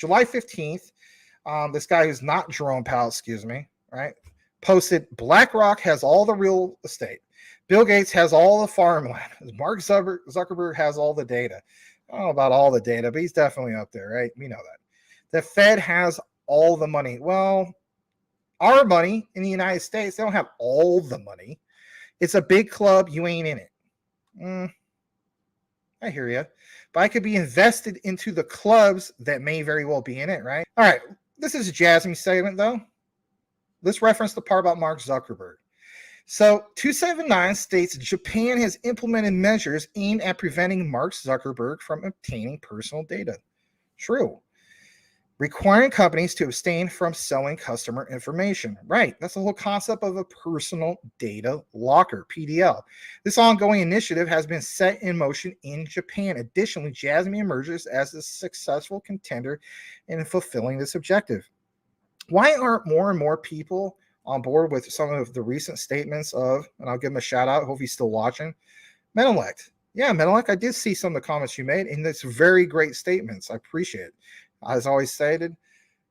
July 15th, this guy who's not Jerome Powell, excuse me, right, posted BlackRock has all the real estate. Bill Gates has all the farmland. Mark Zuckerberg has all the data. I don't know about all the data, but he's definitely up there, right? We know that. The Fed has all the money. Well, our money in the United States, they don't have all the money. It's a big club. You ain't in it. I hear you. But I could be invested into the clubs that may very well be in it, right? All right. This is a Jasmy statement, though. Let's reference the part about Mark Zuckerberg. So 279 states Japan has implemented measures aimed at preventing Mark Zuckerberg from obtaining personal data. True. Requiring companies to abstain from selling customer information. Right. That's the whole concept of a personal data locker, PDL. This ongoing initiative has been set in motion in Japan. Additionally, Jasmy emerges as a successful contender in fulfilling this objective. Why aren't more and more people on board with some of the recent statements of, and I'll give him a shout out, hope he's still watching, Menelect. Yeah, Menelect, I did see some of the comments you made, and it's very great statements. I appreciate it. As always stated,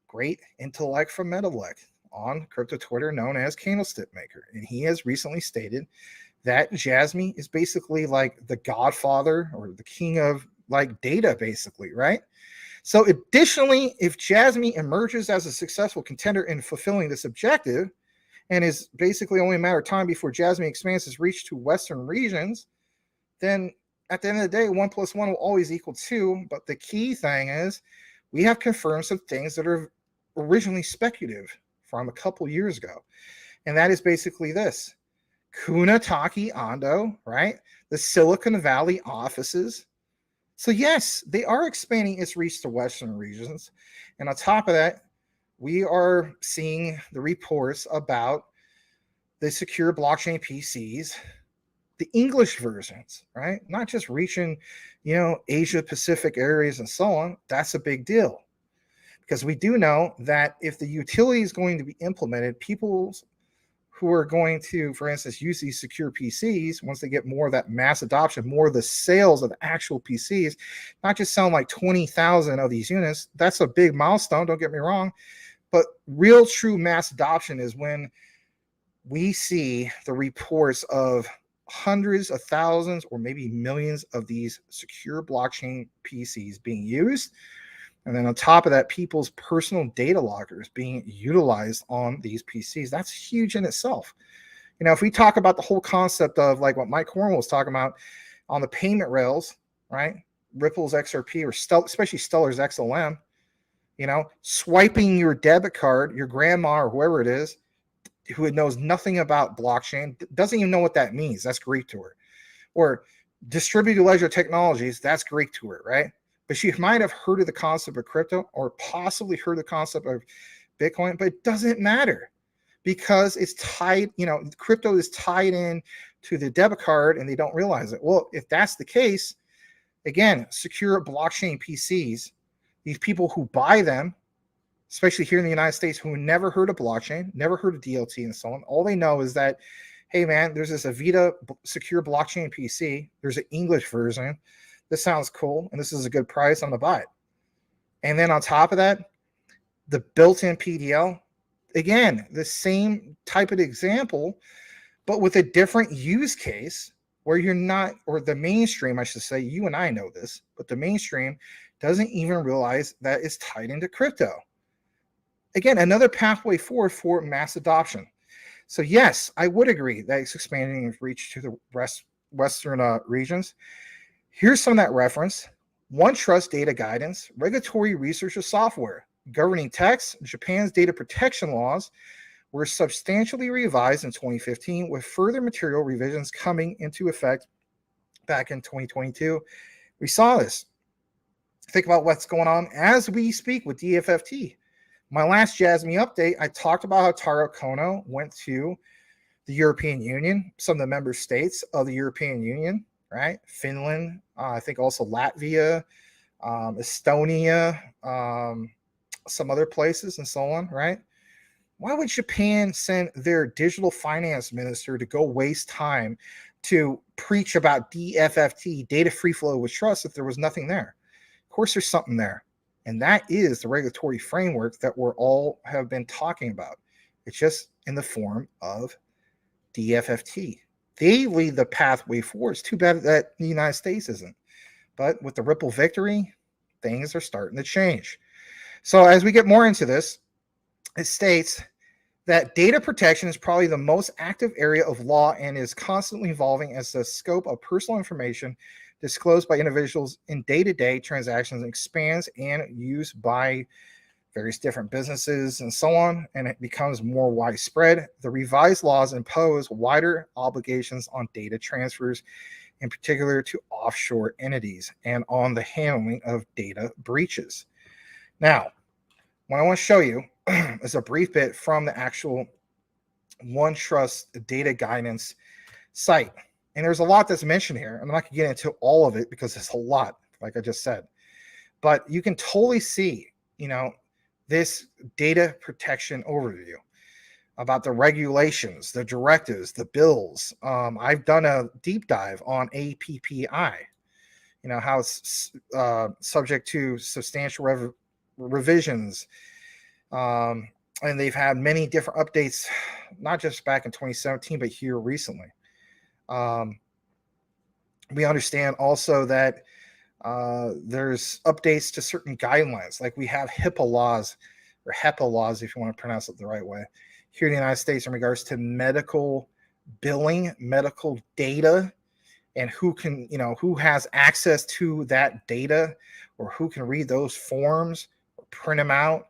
great intellect from Menelect on crypto Twitter known as Candlestick Maker. And he has recently stated that Jasmy is basically like the godfather or the king of like data, basically, right? So additionally, if Jasmy emerges as a successful contender in fulfilling this objective, and is basically only a matter of time before Jasmy expands his reach to Western regions, then at the end of the day, 1 + 1 will always equal 2. But the key thing is we have confirmed some things that are originally speculative from a couple years ago. And that is basically this. Kunatake Ando, right? The Silicon Valley offices. So yes, they are expanding its reach to Western regions. And on top of that, we are seeing the reports about the secure blockchain PCs, the English versions, right? Not just reaching, Asia Pacific areas and so on. That's a big deal because we do know that if the utility is going to be implemented, people who are going to, for instance, use these secure PCs, once they get more of that mass adoption, more of the sales of actual PCs, not just selling like 20,000 of these units, that's a big milestone, don't get me wrong. But real true mass adoption is when we see the reports of hundreds of thousands or maybe millions of these secure blockchain PCs being used. And then on top of that, people's personal data lockers being utilized on these PCs. That's huge in itself. If we talk about the whole concept of like what Mike Cornwell was talking about on the payment rails, right? Ripple's XRP or especially Stellar's XLM, swiping your debit card, your grandma or whoever it is, who knows nothing about blockchain, doesn't even know what that means. That's Greek to her. Or distributed ledger technologies, that's Greek to her, right? But she might have heard of the concept of crypto or possibly heard the concept of Bitcoin, but it doesn't matter because it's tied, crypto is tied in to the debit card and they don't realize it. Well, if that's the case, again, secure blockchain PCs, these people who buy them, especially here in the United States, who never heard of blockchain, never heard of DLT and so on. All they know is that, hey, man, there's this Avita secure blockchain PC. There's an English version. This sounds cool, and this is a good price. I'm going to buy it. And then on top of that, the built-in PDL, again, the same type of example, but with a different use case where you're not, or the mainstream, I should say, you and I know this, but the mainstream doesn't even realize that it's tied into crypto. Again, another pathway forward for mass adoption. So yes, I would agree that it's expanding its reach to the Western regions. Here's some of that reference. OneTrust data guidance, regulatory research of software, governing text, Japan's data protection laws were substantially revised in 2015 with further material revisions coming into effect back in 2022. We saw this. Think about what's going on as we speak with DFFT. My last Jasmy update, I talked about how Taro Kono went to the European Union, some of the member states of the European Union, right? Finland, I think also Latvia, Estonia, some other places and so on, right? Why would Japan send their digital finance minister to go waste time to preach about DFFT, data free flow with trust, if there was nothing there? Of course, there's something there. And that is the regulatory framework that we're all have been talking about. It's just in the form of DFFT. They lead the pathway forward. It's too bad that the United States isn't. But with the Ripple victory, things are starting to change. So as we get more into this, it states that data protection is probably the most active area of law and is constantly evolving as the scope of personal information disclosed by individuals in day-to-day transactions expands and used by various different businesses and so on, and it becomes more widespread. The revised laws impose wider obligations on data transfers, in particular to offshore entities, and on the handling of data breaches. Now, what I want to show you is a brief bit from the actual OneTrust data guidance site. And there's a lot that's mentioned here. I'm not going to get into all of it because it's a lot, like I just said. But you can totally see, this data protection overview about the regulations, the directives, the bills. I've done a deep dive on APPI, how it's subject to substantial revisions. And they've had many different updates, not just back in 2017, but here recently. We understand also that there's updates to certain guidelines, like we have HIPAA laws, or HEPA laws, if you want to pronounce it the right way, here in the United States in regards to medical billing, medical data, and who can, who has access to that data, or who can read those forms or print them out.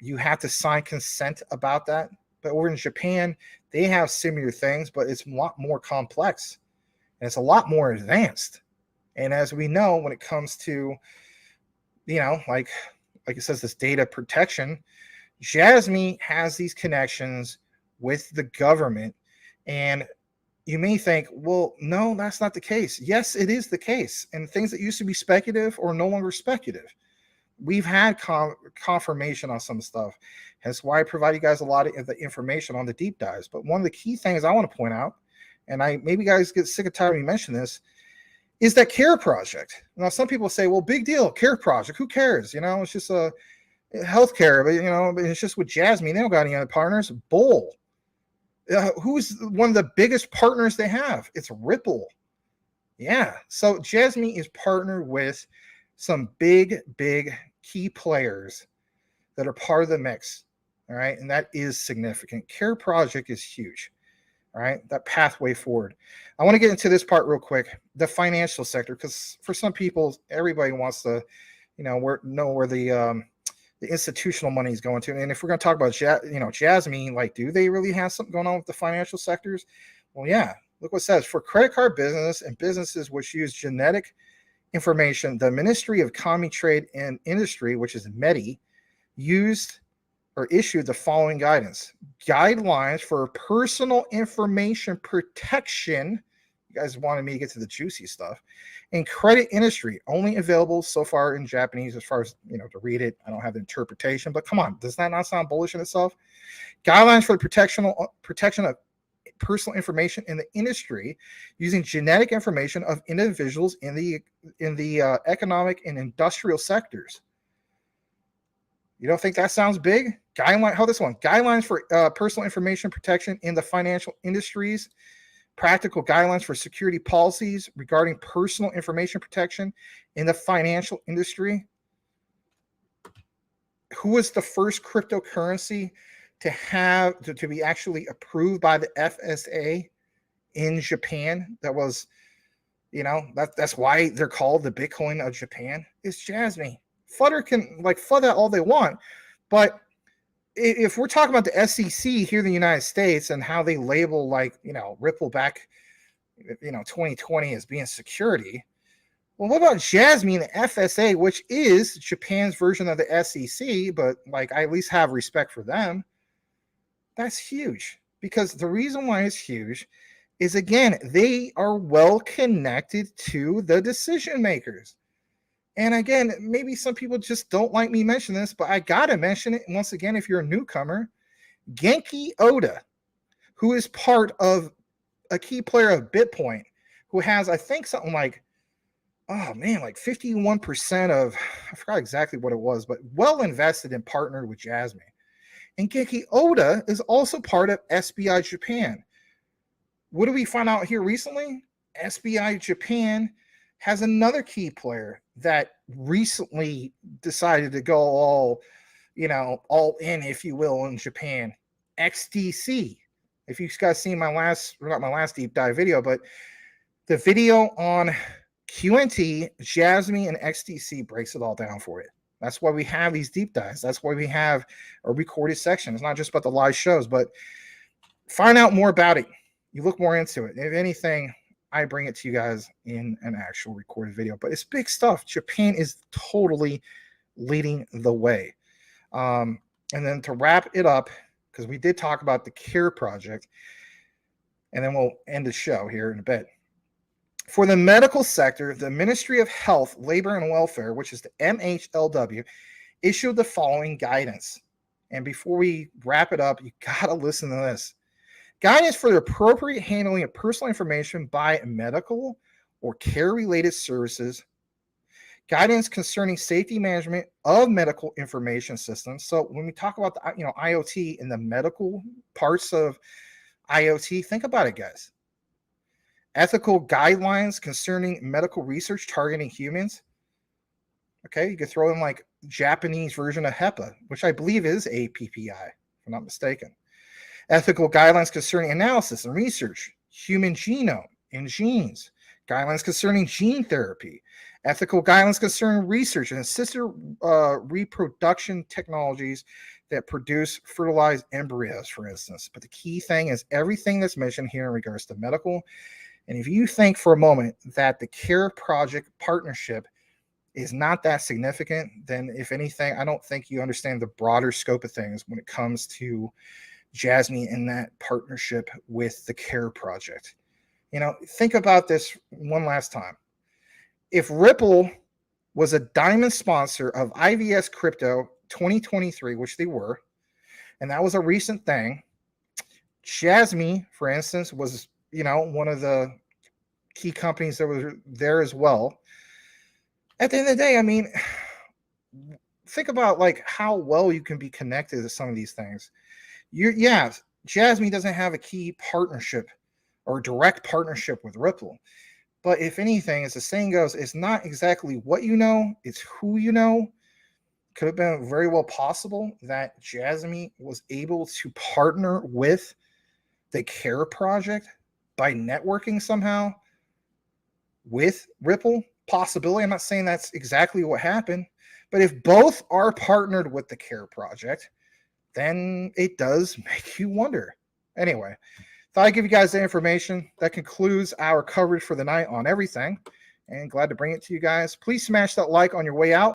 You have to sign consent about that. But over in Japan, they have similar things, but it's a lot more complex and it's a lot more advanced. And as we know, when it comes to, like it says, this data protection, Jasmy has these connections with the government. And you may think, well, no, that's not the case. Yes, it is the case. And things that used to be speculative are no longer speculative. We've had confirmation on some stuff. That's why I provide you guys a lot of the information on the deep dives. But one of the key things I want to point out, and maybe guys get sick and tired of me mentioning this, is that CARE project. Now, some people say, well, big deal, CARE project. Who cares? It's just a healthcare, but it's just with Jasmy. They don't got any other partners. Bull. Who's one of the biggest partners they have? It's Ripple. Yeah. So Jasmy is partnered with some big key players that are part of the mix. All right. And that is significant. CARE project is huge. All right. That pathway forward. I want to get into this part real quick. The financial sector, because for some people, everybody wants to, know where the institutional money is going to. And if we're going to talk about, Jasmy, like, do they really have something going on with the financial sectors? Well, yeah. Look what it says. For credit card business and businesses which use genetic information, the Ministry of Economy, Trade, and Industry, which is METI, issued the following guidance. Guidelines for personal information protection. You guys wanted me to get to the juicy stuff. And credit industry, only available so far in Japanese, as far as, to read it. I don't have the interpretation, but come on, does that not sound bullish in itself? Guidelines for the protection of personal information in the industry using genetic information of individuals in the economic and industrial sectors. You don't think that sounds big? Guidelines for personal information protection in the financial industries, practical guidelines for security policies regarding personal information protection in the financial industry. Who was the first cryptocurrency to be actually approved by the FSA in Japan? That was, that's why they're called the Bitcoin of Japan. It's Jasmy. Flutter can FUD that all they want, but if we're talking about the SEC here in the United States and how they label Ripple back 2020 as being security, well, what about Jasmy and the FSA, which is Japan's version of the SEC, but I at least have respect for them. That's huge, because the reason why it's huge is, again, they are well connected to the decision makers. And again, maybe some people just don't like me mentioning this, but I got to mention it once again. If you're a newcomer, Genki Oda, who is part of a key player of BitPoint, who has, I think, something like oh man, like 51% of, I forgot exactly what it was, but well invested and partnered with Jasmy. And Genki Oda is also part of SBI Japan. What do we find out here recently? SBI Japan has another key player that recently decided to go all in, if you will, in Japan. XDC. If you guys seen my last, not my last deep dive video, but the video on QNT, Jasmy, and XDC breaks it all down for you. That's why we have these deep dives. That's why we have a recorded section. It's not just about the live shows, but find out more about it. You look more into it. If anything, I bring it to you guys in an actual recorded video. But it's big stuff. Japan is totally leading the way. And then to wrap it up, because we did talk about the CARE project, and then we'll end the show here in a bit. For the medical sector, the Ministry of Health, Labor, and Welfare, which is the MHLW, issued the following guidance. And before we wrap it up, you got to listen to this. Guidance for the appropriate handling of personal information by medical or care-related services. Guidance concerning safety management of medical information systems. So when we talk about the IoT and the medical parts of IoT, think about it, guys. Ethical guidelines concerning medical research targeting humans. Okay, you could throw in like Japanese version of HEPA, which I believe is APPI, if I'm not mistaken. Ethical guidelines concerning analysis and research, human genome and genes. Guidelines concerning gene therapy. Ethical guidelines concerning research and assisted reproduction technologies that produce fertilized embryos, for instance. But the key thing is everything that's mentioned here in regards to medical. And if you think for a moment that the CARE project partnership is not that significant, then if anything, I don't think you understand the broader scope of things when it comes to Jasmy and that partnership with the CARE project. Think about this one last time. If Ripple was a diamond sponsor of IVS Crypto 2023, which they were, and that was a recent thing, Jasmy, for instance, was one of the key companies that was there as well. At the end of the day, I mean, think about like how well you can be connected to some of these things. Jasmy doesn't have a key partnership or direct partnership with Ripple. But if anything, as the saying goes, it's not exactly what you know, it's who you know. Could have been very well possible that Jasmy was able to partner with the CARE project by networking somehow with Ripple. Possibility. I'm not saying that's exactly what happened, but if both are partnered with the CARE project, then it does make you wonder. Anyway, thought I'd give you guys the information. That concludes our coverage for the night on everything, and glad to bring it to you guys. Please smash that like on your way out.